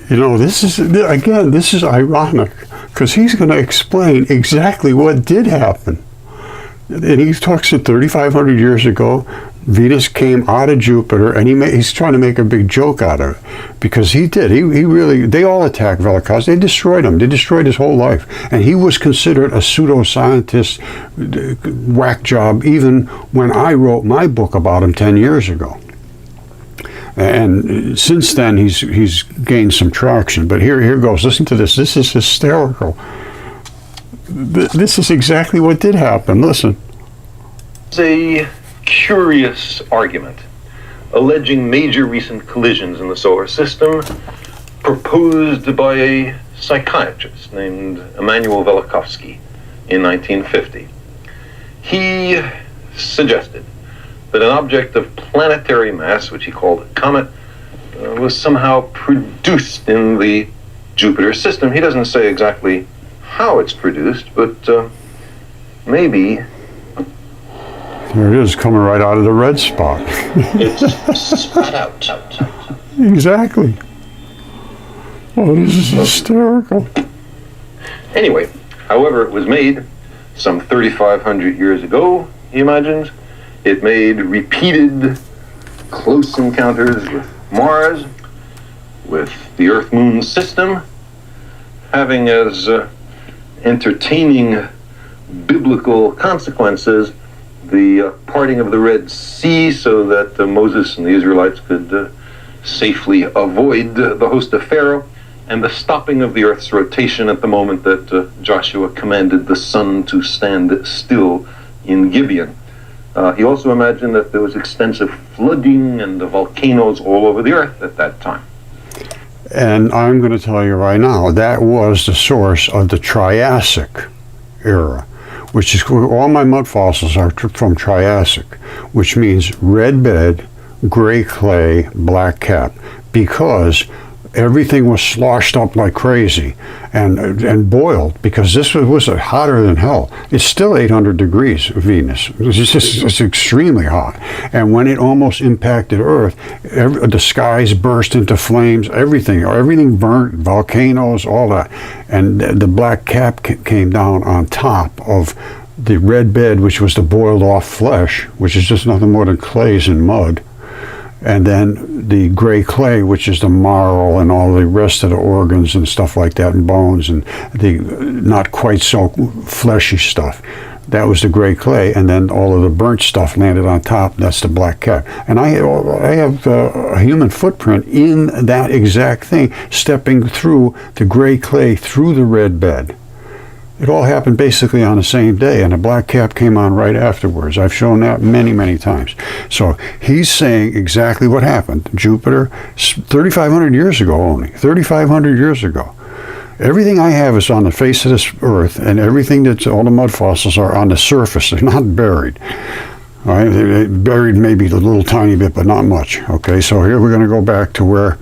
You know, this is, again, this is ironic, because he's going to explain exactly what did happen. And he talks that 3,500 years ago, Venus came out of Jupiter, and he's trying to make a big joke out of it, because he did. He really, they all attacked Velikovsky. They destroyed him. They destroyed his whole life. And he was considered a pseudoscientist, whack job, even when I wrote my book about him 10 years ago. And since then, he's gained some traction. But here goes. Listen to this. This is hysterical. This is exactly what did happen. Listen. It's a curious argument alleging major recent collisions in the solar system proposed by a psychiatrist named Immanuel Velikovsky in 1950. He suggested that an object of planetary mass, which he called a comet, was somehow produced in the Jupiter system. He doesn't say exactly how it's produced, but maybe... There it is, coming right out of the red spot. It's spat out. Exactly. Oh, this is hysterical. Anyway, however it was made, some 3,500 years ago, he imagines, it made repeated close encounters with Mars, with the Earth-Moon system, having as entertaining biblical consequences the parting of the Red Sea so that Moses and the Israelites could safely avoid the host of Pharaoh, and the stopping of the Earth's rotation at the moment that Joshua commanded the sun to stand still in Gibeon. He also imagined that there was extensive flooding and the volcanoes all over the Earth at that time. And I'm going to tell you right now, that was the source of the Triassic era, which is where all my mud fossils are from Triassic, which means red bed, gray clay, black cap, because everything was sloshed up like crazy and boiled, because this was hotter than hell. It's still 800 degrees, Venus. It's extremely hot. And when it almost impacted Earth, the skies burst into flames, everything burnt, volcanoes, all that. And the black cap came down on top of the red bed, which was the boiled off flesh, which is just nothing more than clays and mud. And then the gray clay, which is the marrow and all the rest of the organs and stuff like that, and bones and the not quite so fleshy stuff. That was the gray clay, and then all of the burnt stuff landed on top. That's the black cap. And I have a human footprint in that exact thing, stepping through the gray clay through the red bed. It all happened basically on the same day, and the black cap came on right afterwards. I've shown that many, many times. So he's saying exactly what happened. Jupiter, 3,500 years ago only, 3,500 years ago. Everything I have is on the face of this Earth, and everything that's, all the mud fossils are on the surface. They're not buried. All right? They're buried maybe a little tiny bit, but not much. Okay, so here we're going to go back to where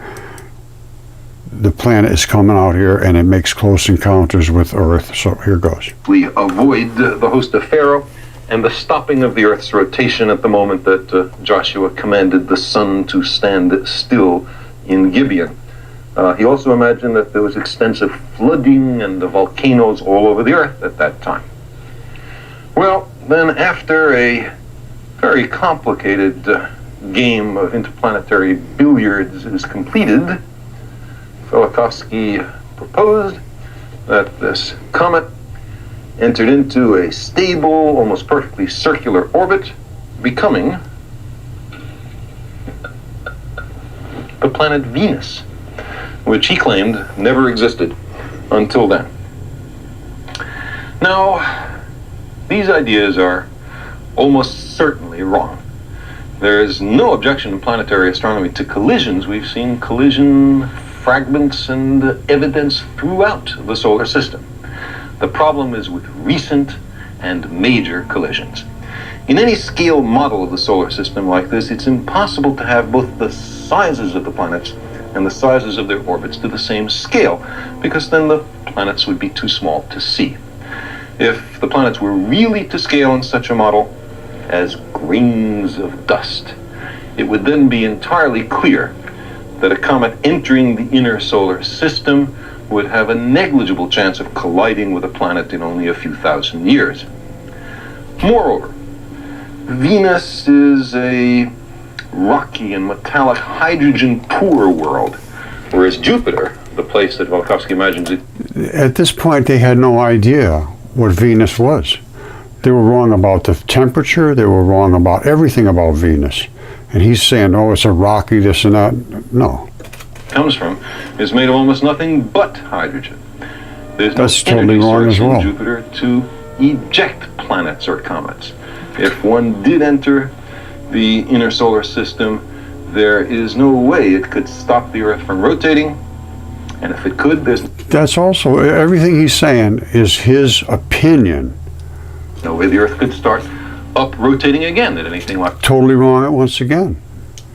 the planet is coming out here, and it makes close encounters with Earth. So here goes. We avoid the host of Pharaoh and the stopping of the Earth's rotation at the moment that Joshua commanded the sun to stand still in Gibeon. He also imagined that there was extensive flooding and the volcanoes all over the Earth at that time. Well, then after a very complicated game of interplanetary billiards is completed, Velikovsky proposed that this comet entered into a stable, almost perfectly circular orbit, becoming the planet Venus, which he claimed never existed until then. Now, these ideas are almost certainly wrong. There is no objection in planetary astronomy to collisions. We've seen collision fragments and evidence throughout the solar system. The problem is with recent and major collisions. In any scale model of the solar system like this, it's impossible to have both the sizes of the planets and the sizes of their orbits to the same scale, because then the planets would be too small to see. If the planets were really to scale in such a model as grains of dust, it would then be entirely clear that a comet entering the inner solar system would have a negligible chance of colliding with a planet in only a few thousand years. Moreover, Venus is a rocky and metallic hydrogen-poor world, whereas Jupiter, the place that Velikovsky imagines it... At this point, they had no idea what Venus was. They were wrong about the temperature. They were wrong about everything about Venus. And he's saying, oh, it's a rocky this and that. No. ...comes from is made of almost nothing but hydrogen. There's no That's totally wrong as well. in Jupiter to eject planets or comets. If one did enter the inner solar system, there is no way it could stop the Earth from rotating. And if it could, there's... That's also, everything he's saying is his opinion. No way the Earth could start up rotating again at anything like... Totally wrong once again.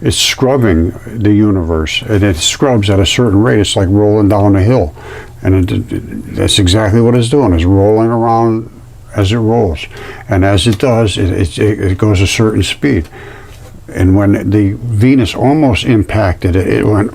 It's scrubbing the universe, and it scrubs at a certain rate. It's like rolling down a hill. And that's exactly what it's doing. It's rolling around as it rolls. And as it does, it goes a certain speed. And when the Venus almost impacted it, it went,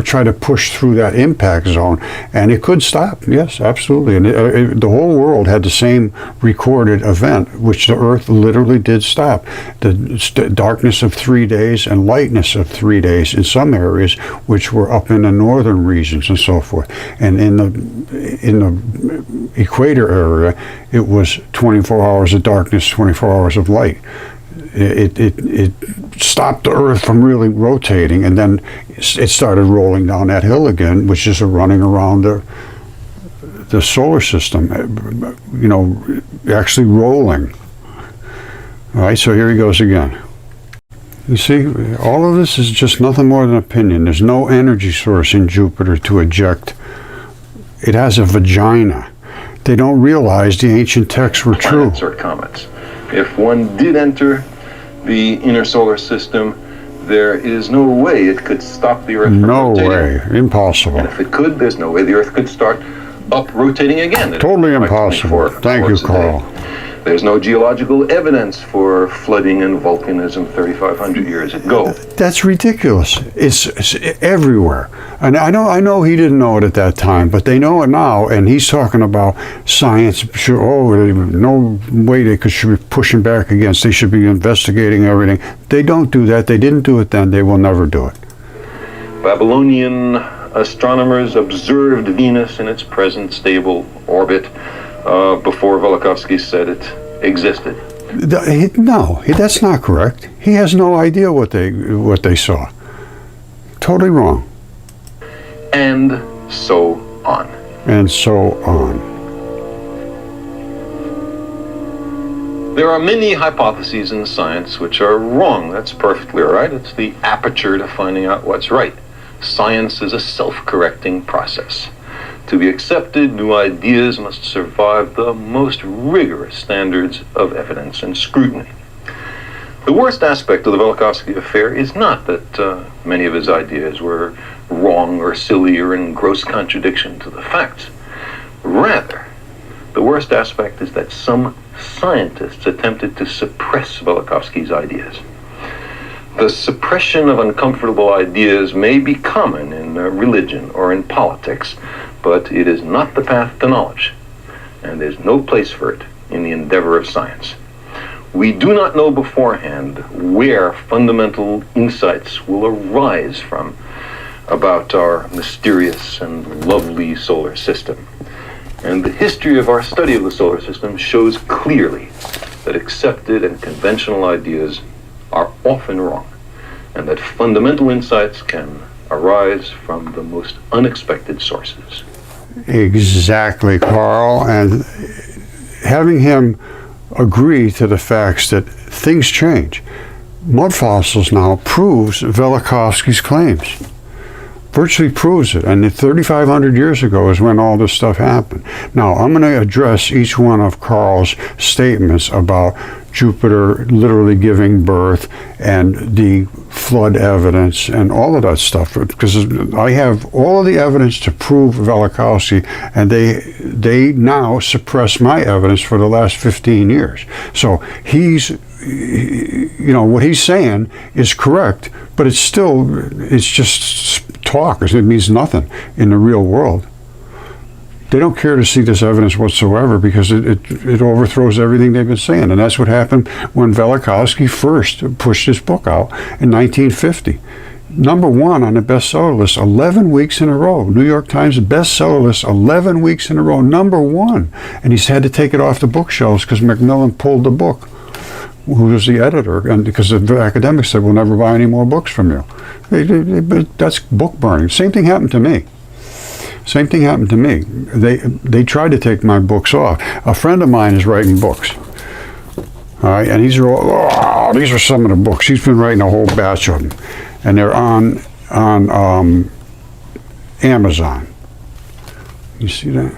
tried to push through that impact zone, and it could stop. Yes, absolutely. And the whole world had the same recorded event, which the Earth literally did stop. The darkness of 3 days and lightness of 3 days in some areas, which were up in the northern regions and so forth. And in the equator area, it was 24 hours of darkness, 24 hours of light. It stopped the Earth from really rotating, and then it started rolling down that hill again, which is running around the solar system, you know, actually rolling. All right, so here he goes again. You see, all of this is just nothing more than opinion. There's no energy source in Jupiter to eject. It has a vagina. They don't realize the ancient texts were true. Planets or comets. If one did enter the inner solar system, there is no way it could stop the Earth from rotating. No way. Impossible. And if it could, there's no way the Earth could start up rotating again. Totally impossible. Thank you, Carl. There's no geological evidence for flooding and volcanism 3,500 years ago. That's ridiculous. It's everywhere. And I know he didn't know it at that time, but they know it now, and he's talking about science. Sure, no way they should be pushing back against. They should be investigating everything. They don't do that. They didn't do it then. They will never do it. Babylonian astronomers observed Venus in its present stable orbit before Velikovsky said it existed. No, that's not correct. He has no idea what they saw. Totally wrong. And so on. And so on. There are many hypotheses in science which are wrong. That's perfectly all right. It's the aperture to finding out what's right. Science is a self-correcting process. To be accepted, new ideas must survive the most rigorous standards of evidence and scrutiny. The worst aspect of the Velikovsky affair is not that many of his ideas were wrong or silly or in gross contradiction to the facts. Rather, the worst aspect is that some scientists attempted to suppress Velikovsky's ideas. The suppression of uncomfortable ideas may be common in religion or in politics, but it is not the path to knowledge, and there's no place for it in the endeavor of science. We do not know beforehand where fundamental insights will arise from about our mysterious and lovely solar system. And the history of our study of the solar system shows clearly that accepted and conventional ideas are often wrong, and that fundamental insights can arise from the most unexpected sources. Exactly, Carl. And having him agree to the facts that things change. Mudfossils now proves Velikovsky's claims. Virtually proves it. And 3,500 years ago is when all this stuff happened. Now, I'm going to address each one of Carl's statements about Jupiter literally giving birth and the flood evidence and all of that stuff, because I have all of the evidence to prove Velikovsky, and they now suppress my evidence for the last 15 years. So he's what he's saying is correct, but it's just talk. It means nothing in the real world. They don't care to see this evidence whatsoever because it overthrows everything they've been saying. And that's what happened when Velikovsky first pushed his book out in 1950. #1 on the bestseller list 11 weeks in a row. New York Times bestseller list 11 weeks in a row, #1. And he's had to take it off the bookshelves because Macmillan pulled the book, who was the editor, and because the academics said, we'll never buy any more books from you. That's book burning. Same thing happened to me. They tried to take my books off. A friend of mine is writing books. All right, and these are some of the books. He's been writing a whole batch of them, and they're on Amazon. You see that?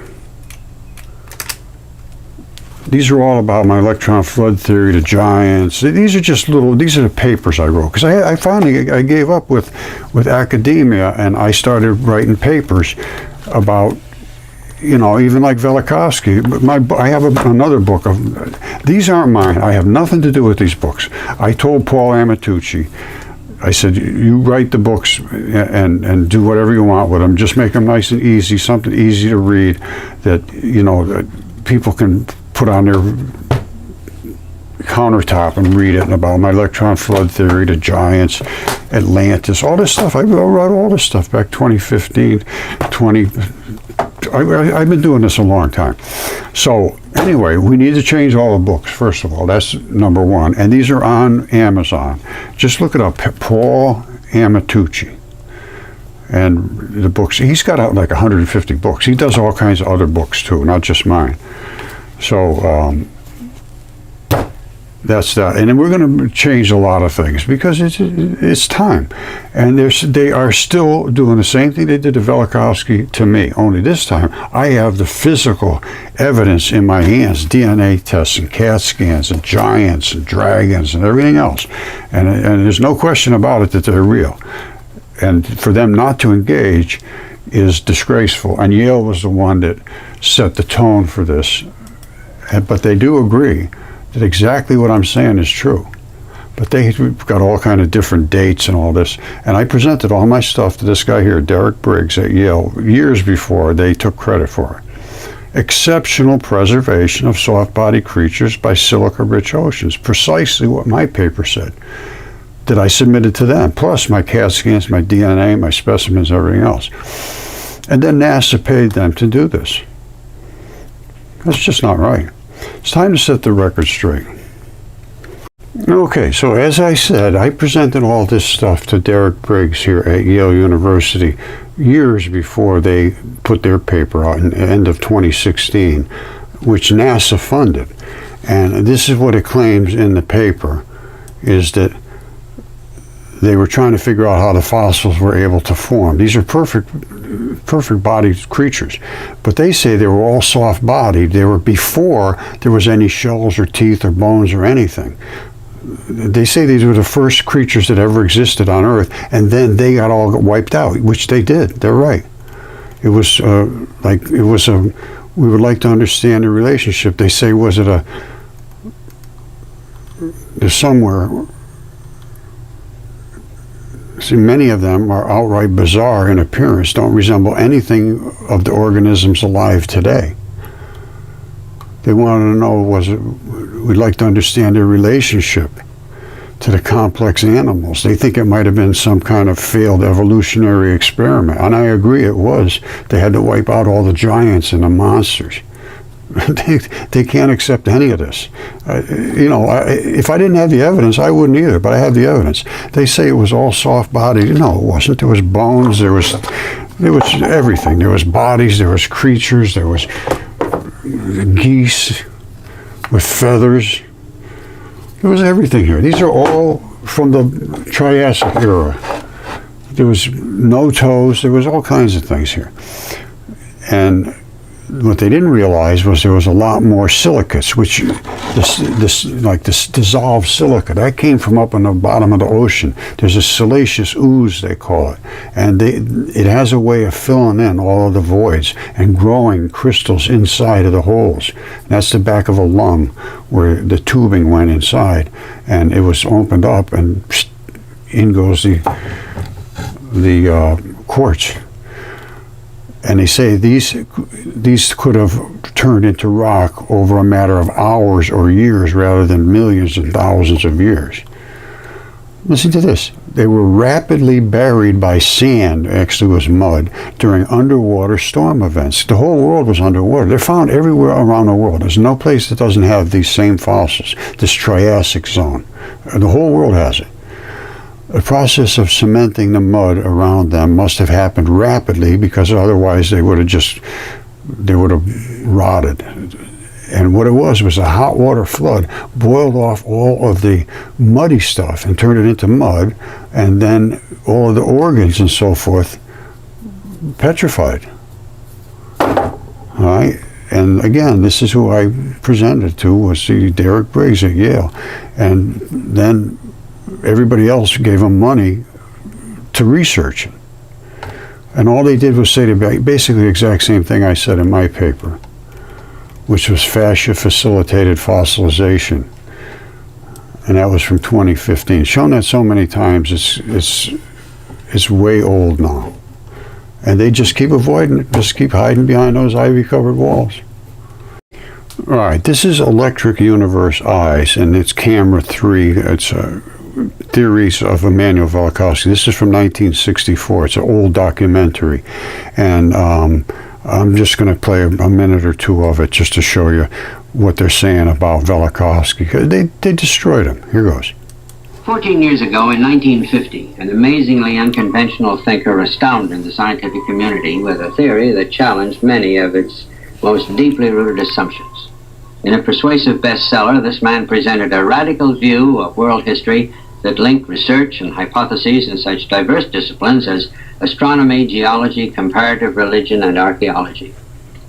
These are all about my electron flood theory, the giants. These are the papers I wrote. Because I finally gave up with academia, and I started writing papers about, even like Velikovsky. I have another book of, these aren't mine. I have nothing to do with these books. I told Paul Amatucci, I said, you write the books and do whatever you want with them. Just make them nice and easy, something easy to read that, that people can put on their countertop and read it, about my electron flood theory, the giants, Atlantis, all this stuff. I wrote all this stuff back 2015, I've been doing this a long time. So anyway, we need to change all the books, first of all. That's #1. And these are on Amazon. Just look it up, Paul Amatucci. And the books, he's got out like 150 books. He does all kinds of other books too, not just mine. So that's that. And then we're going to change a lot of things because it's time. And they are still doing the same thing they did to Velikovsky to me, only this time I have the physical evidence in my hands, DNA tests and CAT scans and giants and dragons and everything else. And there's no question about it that they're real. And for them not to engage is disgraceful. And Yale was the one that set the tone for this. But they do agree that exactly what I'm saying is true. But they've got all kind of different dates and all this. And I presented all my stuff to this guy here, Derek Briggs at Yale, years before they took credit for it. Exceptional preservation of soft-bodied creatures by silica-rich oceans. Precisely what my paper said that I submitted to them. Plus my CAT scans, my DNA, my specimens, everything else. And then NASA paid them to do this. That's just not right. It's time to set the record straight. Okay, so as I said, I presented all this stuff to Derek Briggs here at Yale University years before they put their paper out in the end of 2016, which NASA funded. And this is what it claims in the paper, is that they were trying to figure out how the fossils were able to form. These are perfect bodied creatures, but they say they were all soft bodied. They were before there was any shells or teeth or bones or anything. They say these were the first creatures that ever existed on Earth, and then they got all wiped out, which they did. They're right. It was we would like to understand the relationship. They say, was it there's somewhere. See, many of them are outright bizarre in appearance, don't resemble anything of the organisms alive today. They wanted to know, we'd like to understand their relationship to the complex animals. They think it might have been some kind of failed evolutionary experiment. And I agree it was. They had to wipe out all the giants and the monsters. They can't accept any of this. If I didn't have the evidence, I wouldn't either, but I have the evidence. They say it was all soft-bodied. No, it wasn't. There was bones, there was everything. There was bodies, there was creatures, there was geese with feathers. There was everything here. These are all from the Triassic era. There was no toes, there was all kinds of things here. And what they didn't realize was there was a lot more silicates, which this dissolved silica that came from up on the bottom of the ocean. There's a siliceous ooze, they call it, and it has a way of filling in all of the voids and growing crystals inside of the holes. And that's the back of a lung where the tubing went inside, and it was opened up, and in goes the quartz. And they say these could have turned into rock over a matter of hours or years rather than millions and thousands of years. Listen to this. They were rapidly buried by sand, actually it was mud, during underwater storm events. The whole world was underwater. They're found everywhere around the world. There's no place that doesn't have these same fossils, this Triassic zone. The whole world has it. The process of cementing the mud around them must have happened rapidly, because otherwise they would have rotted. And what it was a hot water flood boiled off all of the muddy stuff and turned it into mud, and then all of the organs and so forth petrified. All right? And again, this is who I presented to, was the Derek Briggs at Yale. And then everybody else gave them money to research it. And all they did was say basically the exact same thing I said in my paper, which was fascia-facilitated fossilization. And that was from 2015. Shown that so many times, it's way old now. And they just keep avoiding it, just keep hiding behind those ivy-covered walls. All right, this is Electric Universe Eyes, and it's camera 3. It's Theories of Immanuel Velikovsky. This is from 1964. It's an old documentary, and I'm just going to play a minute or two of it just to show you what they're saying about Velikovsky. They destroyed him. Here goes. 14 years ago, in 1950, an amazingly unconventional thinker astounded the scientific community with a theory that challenged many of its most deeply rooted assumptions. In a persuasive bestseller, this man presented a radical view of world history that linked research and hypotheses in such diverse disciplines as astronomy, geology, comparative religion, and archaeology.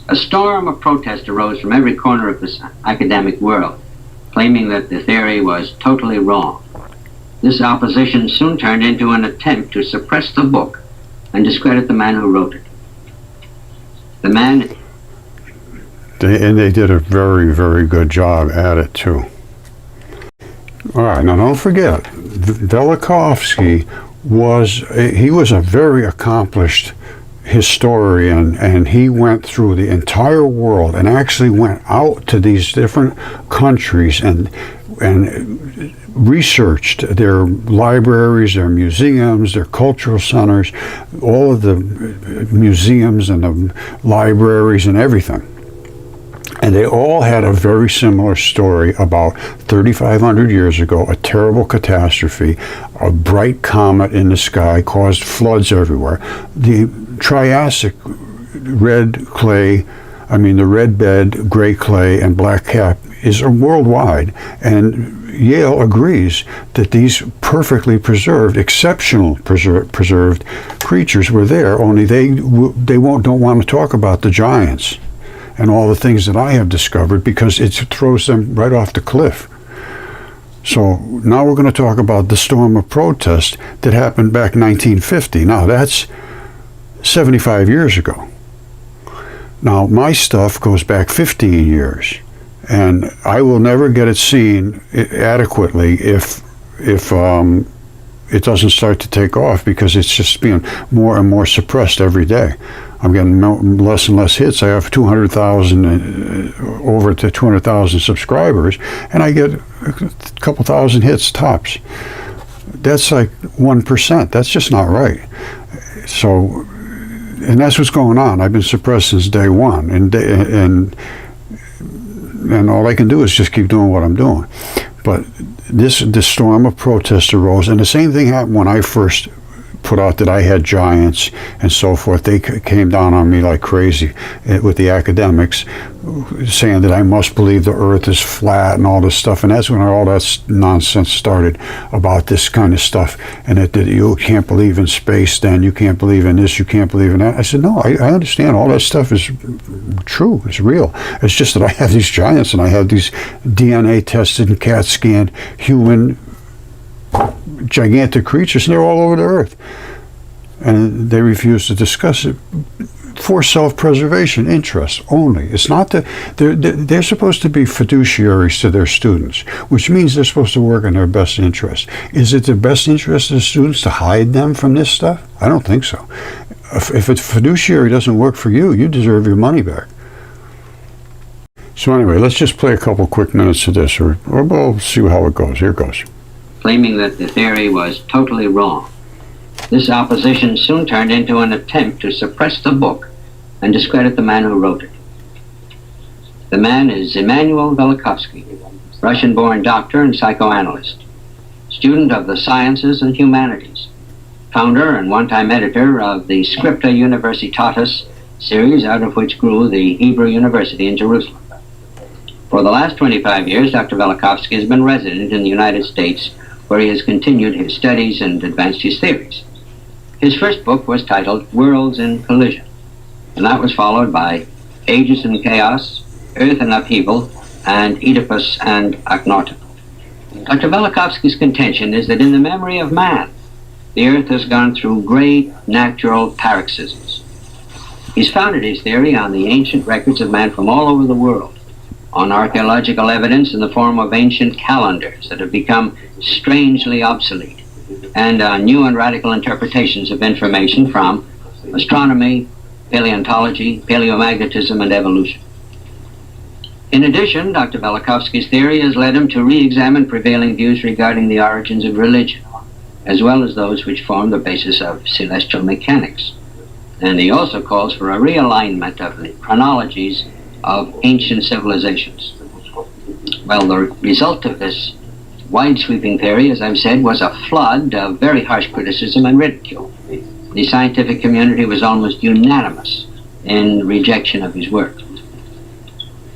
A storm of protest arose from every corner of this academic world, claiming that the theory was totally wrong. This opposition soon turned into an attempt to suppress the book and discredit the man who wrote it. The man... And they did a very, very good job at it, too. All right, now don't forget, Velikovsky was a very accomplished historian, and he went through the entire world and actually went out to these different countries and researched their libraries, their museums, their cultural centers, all of the museums and the libraries and everything. And they all had a very similar story about 3,500 years ago, a terrible catastrophe, a bright comet in the sky caused floods everywhere. The Triassic red bed, gray clay, and black cap is worldwide. And Yale agrees that these perfectly preserved, exceptional preserved creatures were there, only they don't want to talk about the giants and all the things that I have discovered, because it throws them right off the cliff. So now we're going to talk about the storm of protest that happened back in 1950. Now that's 75 years ago. Now my stuff goes back 15 years, and I will never get it seen adequately if it doesn't start to take off, because it's just being more and more suppressed every day. I'm getting less and less hits. I have 200,000, over to 200,000 subscribers, and I get a couple thousand hits tops. That's like 1%. That's just not right. So, and that's what's going on. I've been suppressed since day one, and all I can do is just keep doing what I'm doing. But this storm of protest arose, and the same thing happened when I first put out that I had giants and so forth, they came down on me like crazy with the academics, saying that I must believe the earth is flat and all this stuff. And that's when all that nonsense started about this kind of stuff, and that you can't believe in space, then you can't believe in this, you can't believe in that. I said, no, I understand all that stuff is true, it's real. It's just that I have these giants and I have these DNA tested and CAT scanned human gigantic creatures, and they're all over the earth. And they refuse to discuss it for self-preservation interests only. It's not that they're supposed to be fiduciaries to their students, which means they're supposed to work in their best interest. Is it the best interest of the students to hide them from this stuff? I don't think so. If a fiduciary doesn't work for you, you deserve your money back. So anyway, let's just play a couple quick minutes of this, or we'll see how it goes. Here it goes. Claiming that the theory was totally wrong. This opposition soon turned into an attempt to suppress the book and discredit the man who wrote it. The man is Immanuel Velikovsky, Russian-born doctor and psychoanalyst, student of the sciences and humanities, founder and one-time editor of the Scripta Universitatis series, out of which grew the Hebrew University in Jerusalem. For the last 25 years, Dr. Velikovsky has been resident in the United States, where he has continued his studies and advanced his theories. His first book was titled Worlds in Collision, and that was followed by Ages in Chaos, Earth in Upheaval, and Oedipus and Akhenaten. Dr. Velikovsky's contention is that in the memory of man, the Earth has gone through great natural paroxysms. He's founded his theory on the ancient records of man from all over the world, on archaeological evidence in the form of ancient calendars that have become strangely obsolete, and on new and radical interpretations of information from astronomy, paleontology, paleomagnetism, and evolution. In addition, Dr. Velikovsky's theory has led him to re-examine prevailing views regarding the origins of religion, as well as those which form the basis of celestial mechanics. And he also calls for a realignment of the chronologies of ancient civilizations. Well, the result of this wide-sweeping theory, as I've said, was a flood of very harsh criticism and ridicule. The scientific community was almost unanimous in rejection of his work.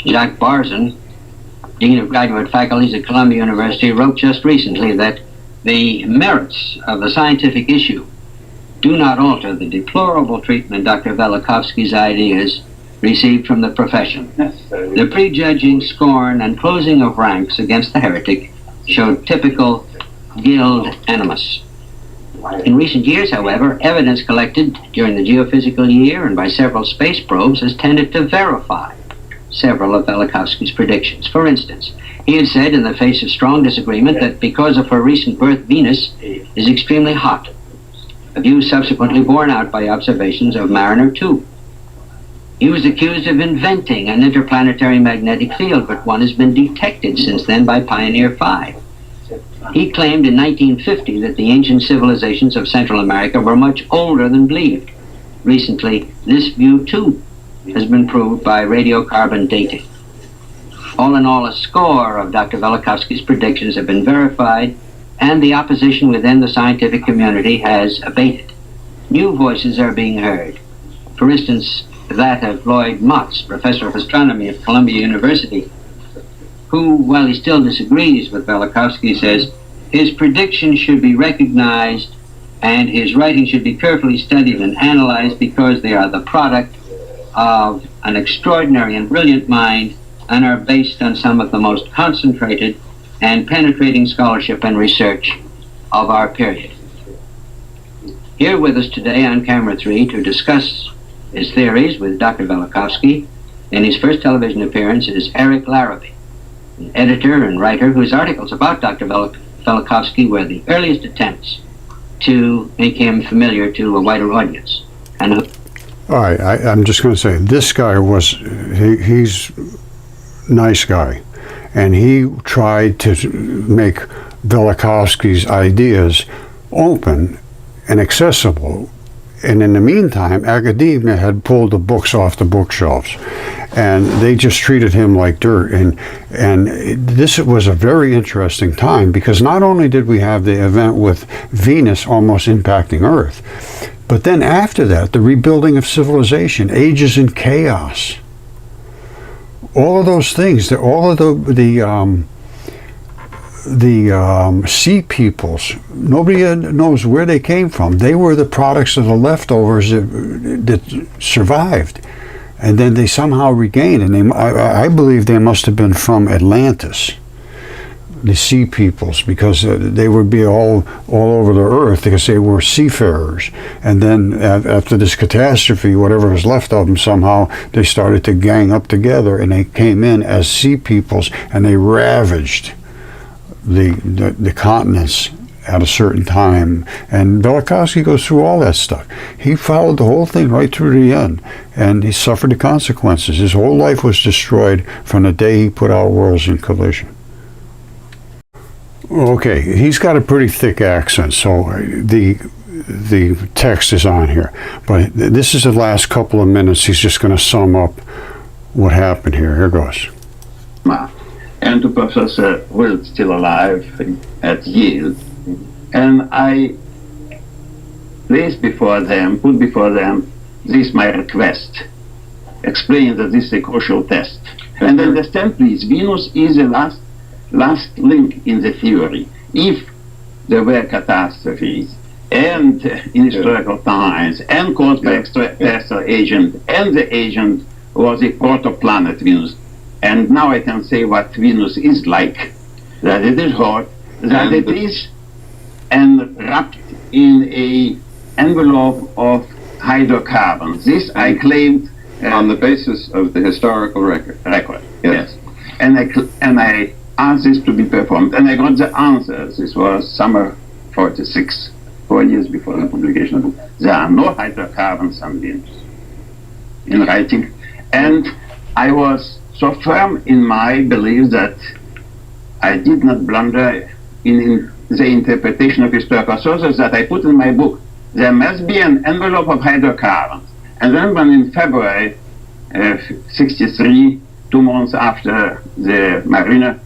Jacques Barzun, Dean of Graduate Faculties at Columbia University, wrote just recently that the merits of the scientific issue do not alter the deplorable treatment Dr. Velikovsky's ideas received from the profession. The prejudging scorn and closing of ranks against the heretic showed typical guild animus. In recent years, however, evidence collected during the geophysical year and by several space probes has tended to verify several of Velikovsky's predictions. For instance, he had said in the face of strong disagreement that because of her recent birth, Venus is extremely hot, a view subsequently borne out by observations of Mariner 2. He was accused of inventing an interplanetary magnetic field, but one has been detected since then by Pioneer 5. He claimed in 1950 that the ancient civilizations of Central America were much older than believed. Recently, this view too has been proved by radiocarbon dating. All in all, a score of Dr. Velikovsky's predictions have been verified, and the opposition within the scientific community has abated. New voices are being heard. For instance, that of Lloyd Motz, professor of astronomy at Columbia University, who, while he still disagrees with Velikovsky, says his predictions should be recognized and his writings should be carefully studied and analyzed because they are the product of an extraordinary and brilliant mind and are based on some of the most concentrated and penetrating scholarship and research of our period. Here with us today on Camera 3 to discuss his theories with Dr. Velikovsky in his first television appearance is Eric Larrabee, an editor and writer whose articles about Dr. Velikovsky were the earliest attempts to make him familiar to a wider audience. And all right, I'm just going to say, this guy he's a nice guy, and he tried to make Velikovsky's ideas open and accessible And in the meantime, academia had pulled the books off the bookshelves, and they just treated him like dirt. And this was a very interesting time, because not only did we have the event with Venus almost impacting Earth, but then after that, the rebuilding of civilization, ages in chaos, all of those things, all of the sea peoples, nobody knows where they came from. They were the products of the leftovers that survived, and then they somehow regained. And I believe they must have been from Atlantis, the sea peoples, because they would be all over the earth because they were seafarers. And then after this catastrophe, whatever was left of them, somehow they started to gang up together, and they came in as sea peoples, and they ravaged the continents at a certain time. And Velikovsky goes through all that stuff. He followed the whole thing right through the end, and he suffered the consequences. His whole life was destroyed from the day he put our worlds in collision. Okay, he's got a pretty thick accent, so the text is on here. But this is the last couple of minutes. He's just going to sum up what happened here. Here goes. And to Professor Wilt, still alive at Yale. And I put before them this my request, explain that this is a crucial test. And understand, please, Venus is the last link in the theory. If there were catastrophes, and in historical times, and caused by extraterrestrial agent, and the agent was a protoplanet Venus, and now I can say what Venus is like, that it is hot, that it is wrapped in a envelope of hydrocarbons. This I claimed on the basis of the historical record. Yes. And I asked this to be performed, and I got the answers. This was summer 46, 4 years before the publication of the book. There are no hydrocarbons on Venus, in writing. And I was so firm in my belief that I did not blunder in the interpretation of historical sources that I put in my book. There must be an envelope of hydrocarbons. And then when in February 63, 2 months after the Mariner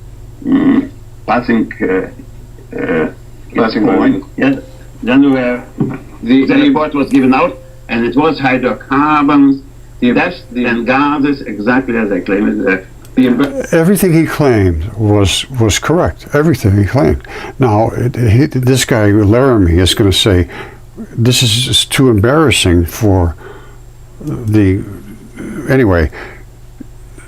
passing point, yes, then the report was given out, and it was hydrocarbons, dust and gases, exactly as I claimed it. Everything he claimed was correct. Everything he claimed. Now, this guy Laramie is going to say, this is just too embarrassing for the... Anyway,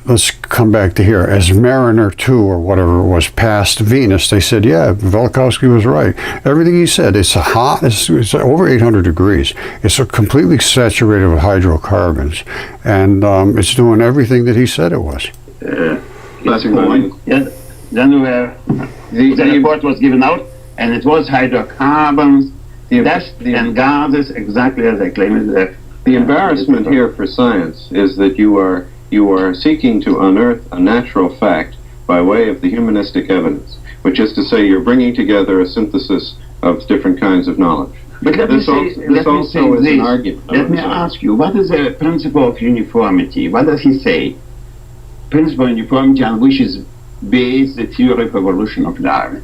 let's come back to here. As Mariner 2 or whatever it was passed Venus, they said, yeah, Velikovsky was right. Everything he said, it's over 800 degrees. It's completely saturated with hydrocarbons, and it's doing everything that he said it was. Yes. Then the report was given out, and it was hydrocarbons, dust and gases, exactly as I claimed it. The embarrassment here for science is that you are seeking to unearth a natural fact by way of the humanistic evidence, which is to say you're bringing together a synthesis of different kinds of knowledge. But let me say this. An argument. Let me ask you, what is the principle of uniformity? What does he say? Principle of uniformity on which is based the theory of evolution of Darwin.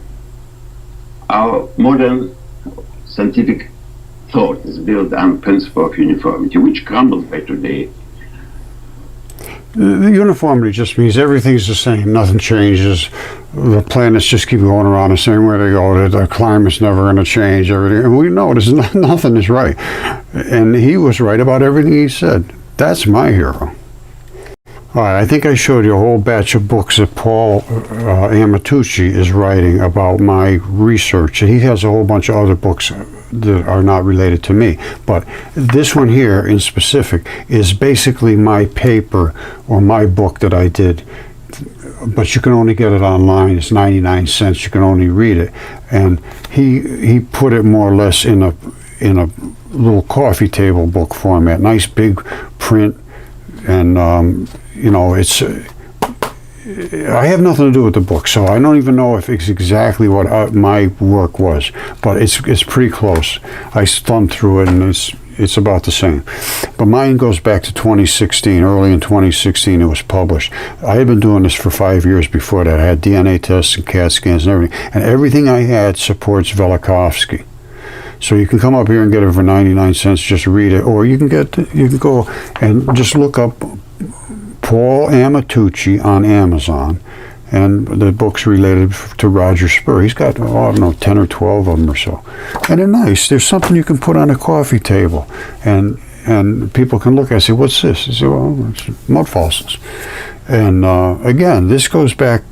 Our modern scientific thought is built on principle of uniformity, which crumbles by today. The uniformity just means everything's the same, nothing changes. The planets just keep going around the same way they go. The climate's never going to change. Everything, and we know nothing is right. And he was right about everything he said. That's my hero. All right, I think I showed you a whole batch of books that Paul Amatucci is writing about my research. He has a whole bunch of other books that are not related to me. But this one here in specific is basically my paper or my book that I did. But you can only get it online. It's 99 cents. You can only read it. And he put it more or less in a little coffee table book format. Nice big print. And you know, it's I have nothing to do with the book, so I don't even know if it's exactly what my work was, but it's pretty close. I thumbed through it, and it's about the same. But mine goes back to 2016. Early in 2016 it was published. I had been doing this for 5 years before that. I had DNA tests and CAT scans and everything. And everything I had supports Velikovsky. So you can come up here and get it for 99 cents, just read it. Or you can go and just look up Paul Amatucci on Amazon. And the books related to Roger Spur. He's got, I don't know, 10 or 12 of them or so. And they're nice. There's something you can put on a coffee table. And people can look at it and say, what's this? I say, well, it's mud fossils. And again, this goes back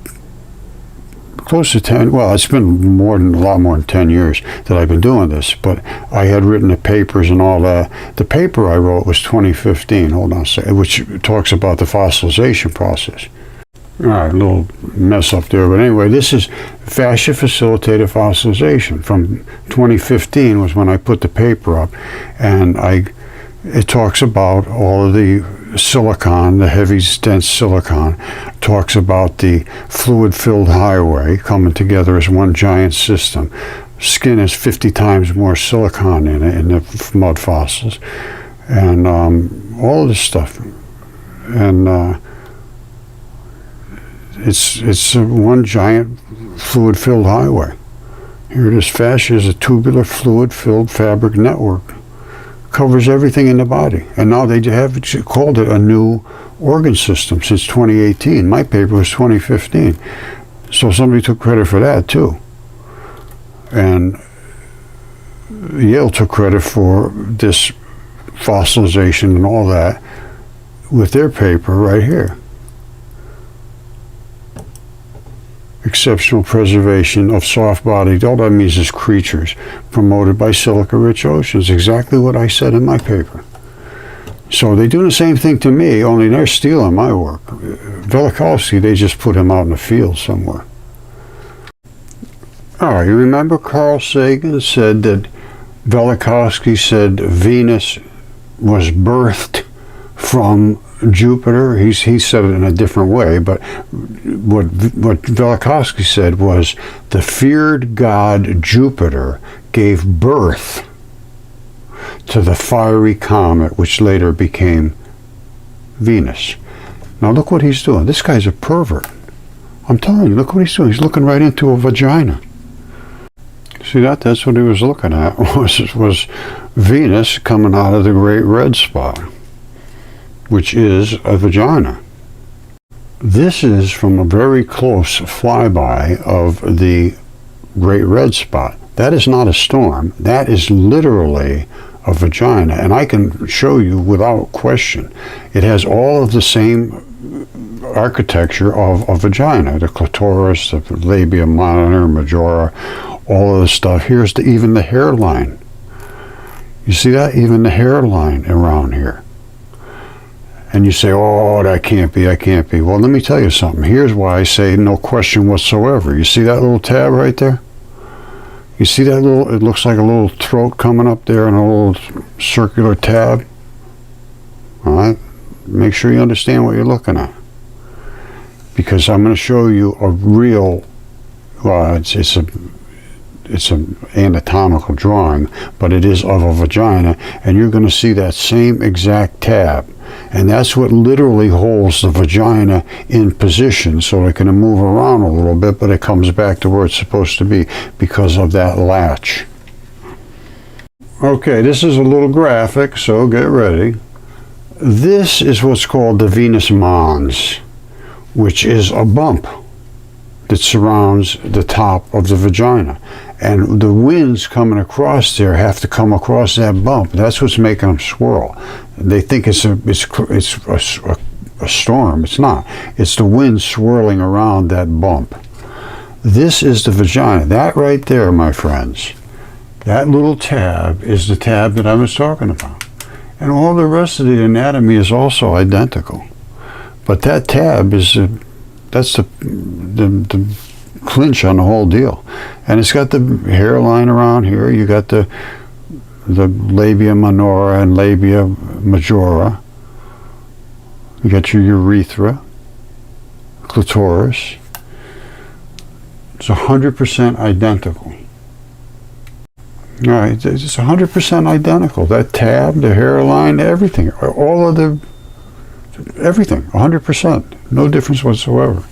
close to 10, well, it's been a lot more than 10 years that I've been doing this, but I had written the papers and all that. The paper I wrote was 2015, hold on a second, which talks about the fossilization process. All right, a little mess up there, but anyway, this is fascia-facilitated fossilization. From 2015 was when I put the paper up, and it talks about all of the silicon, the heavy, dense silicon, talks about the fluid-filled highway coming together as one giant system. Skin has 50 times more silicon in it in the mud fossils, and all of this stuff. And it's one giant fluid-filled highway. Here it is. Fascia is a tubular fluid-filled fabric network. Covers everything in the body. And now they have called it a new organ system since 2018. My paper was 2015. So somebody took credit for that too. And Yale took credit for this fossilization and all that with their paper right here. Exceptional preservation of soft-bodied, all that means is creatures, promoted by silica-rich oceans. Exactly what I said in my paper. So they do the same thing to me, only they're stealing my work. Velikovsky, they just put him out in the field somewhere. All right, you remember Carl Sagan said that Velikovsky said Venus was birthed from Jupiter. He said it in a different way, but what Velikovsky said was the feared god Jupiter gave birth to the fiery comet which later became Venus. Now look what he's doing. This guy's a pervert. I'm telling you, look what he's doing. He's looking right into a vagina. See that? That's what he was looking at, was Venus coming out of the great red spot, which is a vagina. This is from a very close flyby of the Great Red Spot. That is not a storm. That is literally a vagina. And I can show you without question. It has all of the same architecture of a vagina. The clitoris, the labia minor, majora, all of the stuff. Here's even the hairline. You see that? Even the hairline around here. And you say, oh, that can't be, that can't be. Well, let me tell you something. Here's why I say no question whatsoever. You see that little tab right there? You see that little, it looks like a little throat coming up there and a little circular tab? All right? Make sure you understand what you're looking at. Because I'm going to show you a real, well, it's an anatomical drawing, but it is of a vagina, and you're going to see that same exact tab. And that's what literally holds the vagina in position so it can move around a little bit, but it comes back to where it's supposed to be because of that latch. Okay, this is a little graphic, so get ready. This is what's called the Venus mons, which is a bump that surrounds the top of the vagina. And the winds coming across there have to come across that bump. That's what's making them swirl. They think it's a storm. It's not. It's the wind swirling around that bump. This is the vagina. That right there, my friends, that little tab is the tab that I was talking about. And all the rest of the anatomy is also identical. But that tab is that's the clinch on the whole deal. And it's got the hairline around here. You got the labia minora and labia majora. You got your urethra, clitoris. It's 100% identical. All right, it's 100% identical. That tab, the hairline, everything, all of the, everything, 100%. No difference whatsoever.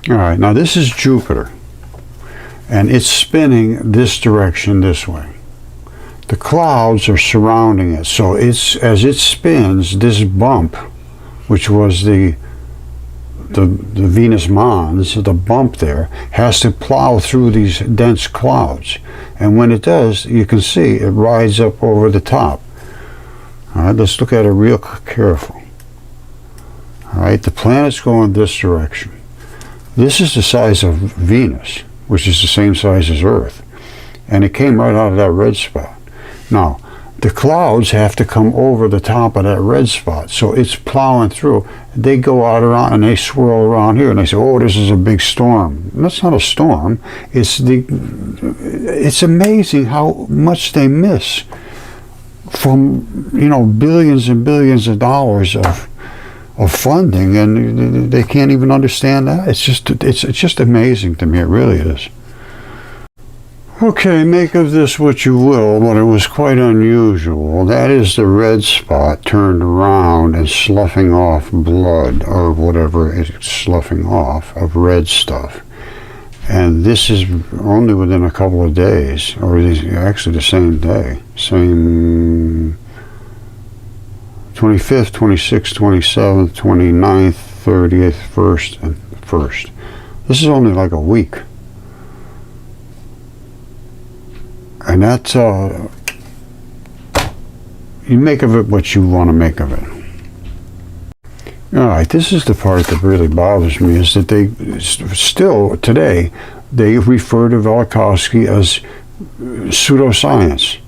All right, now this is Jupiter, and it's spinning this direction this way. The clouds are surrounding it, so it's, as it spins, this bump, which was the Venus Mons, the bump there, has to plow through these dense clouds. And when it does, you can see it rides up over the top. All right, let's look at it real careful. All right, the planet's going this direction. This is the size of Venus, which is the same size as Earth. And it came right out of that red spot. Now, the clouds have to come over the top of that red spot, so it's plowing through. They go out around and they swirl around here, and they say, "Oh, this is a big storm." And that's not a storm. It's amazing how much they miss from, you know, billions and billions of dollars of funding, and they can't even understand that. It's just amazing to me. It really is. Okay, make of this what you will, but it was quite unusual. That is the red spot turned around and sloughing off blood, or whatever it's sloughing off, of red stuff. And this is only within a couple of days, or actually the same day. Same 25th, 26th, 27th, 29th, 30th, 1st, and 1st. This is only like a week. And that's, you make of it what you want to make of it. All right, this is the part that really bothers me, is that they still, today, they refer to Velikovsky as pseudoscience.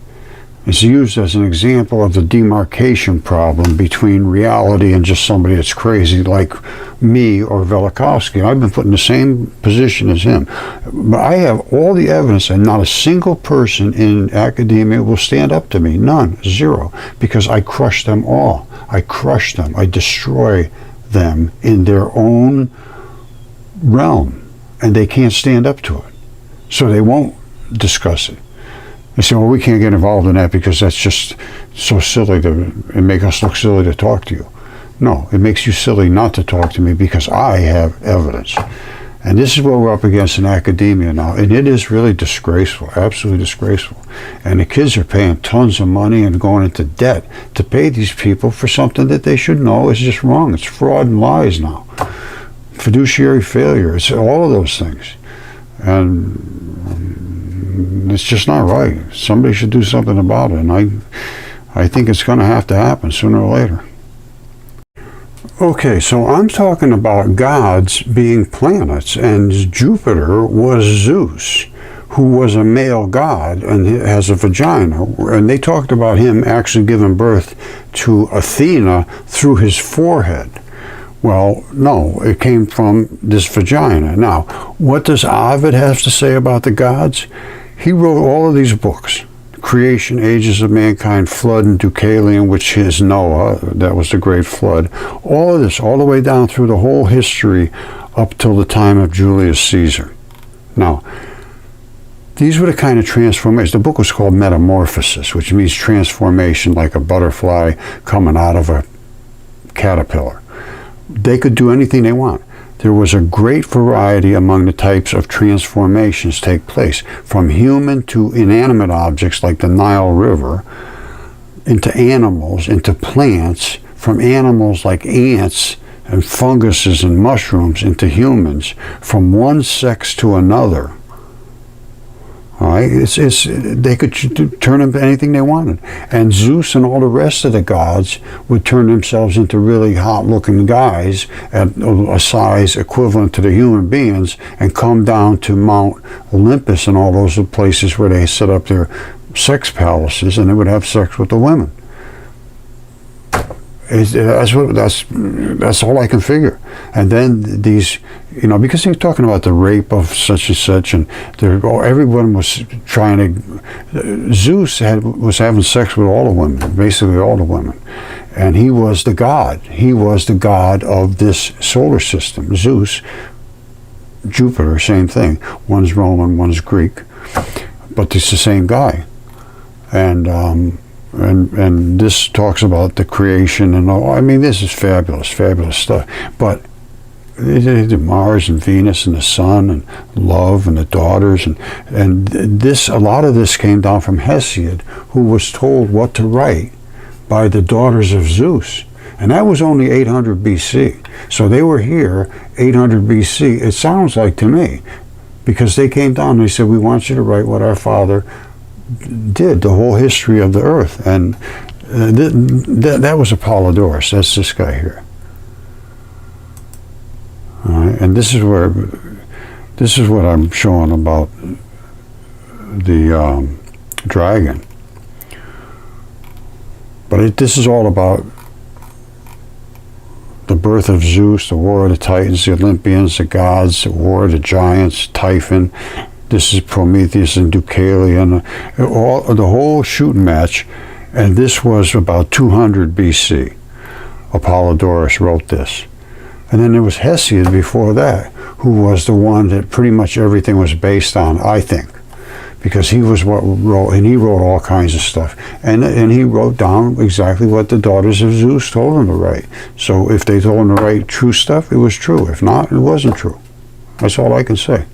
It's used as an example of the demarcation problem between reality and just somebody that's crazy like me or Velikovsky. I've been put in the same position as him. But I have all the evidence, and not a single person in academia will stand up to me. None. Zero. Because I crush them all. I crush them. I destroy them in their own realm. And they can't stand up to it. So they won't discuss it. They say, well, we can't get involved in that because that's just so silly it makes us look silly to talk to you. No, it makes you silly not to talk to me because I have evidence. And this is what we're up against in academia now. And it is really disgraceful, absolutely disgraceful. And the kids are paying tons of money and going into debt to pay these people for something that they should know is just wrong. It's fraud and lies now. Fiduciary failure, it's all of those things. And it's just not right. Somebody should do something about it, and I think it's going to have to happen sooner or later. Okay, so I'm talking about gods being planets, and Jupiter was Zeus, who was a male god and has a vagina, and they talked about him actually giving birth to Athena through his forehead. Well, no, it came from this vagina. Now, what does Ovid have to say about the gods? He wrote all of these books: Creation, Ages of Mankind, Flood, and Deucalion, which is Noah, that was the Great Flood. All of this, all the way down through the whole history up till the time of Julius Caesar. Now, these were the kind of transformations. The book was called Metamorphosis, which means transformation, like a butterfly coming out of a caterpillar. They could do anything they want. There was a great variety among the types of transformations take place, from human to inanimate objects like the Nile River, into animals, into plants, from animals like ants and funguses and mushrooms into humans, from one sex to another. All right, they could turn into anything they wanted. And Zeus and all the rest of the gods would turn themselves into really hot-looking guys at a size equivalent to the human beings and come down to Mount Olympus and all those places where they set up their sex palaces, and they would have sex with the women. That's all I can figure. And then these, you know, because they're talking about the rape of such and such, and everyone was trying to. Zeus was having sex with all the women, basically all the women, and he was the god. He was the god of this solar system. Zeus, Jupiter, same thing. One's Roman, one's Greek. but it's the same guy. And this talks about the creation and all. I mean, this is fabulous stuff. But Mars and Venus and the sun and love and the daughters and this, a lot of this came down from Hesiod, who was told what to write by the daughters of Zeus. And that was only 800 BC. So they were here 800 BC, it sounds like to me, because they came down and they said, we want you to write what our father did, the whole history of the earth. And that was Apollodorus. That's this guy here. All right, and this is what I'm showing about the dragon. But this is all about the birth of Zeus, the war of the Titans, the Olympians, the gods, the war of the giants, Typhon. This is Prometheus and Deucalion, the whole shooting match. And this was about 200 BC. Apollodorus wrote this. And then there was Hesiod before that, who was the one that pretty much everything was based on, I think. Because he was what wrote, and he wrote all kinds of stuff. And he wrote down exactly what the daughters of Zeus told him to write. So if they told him to write true stuff, it was true. If not, it wasn't true. That's all I can say.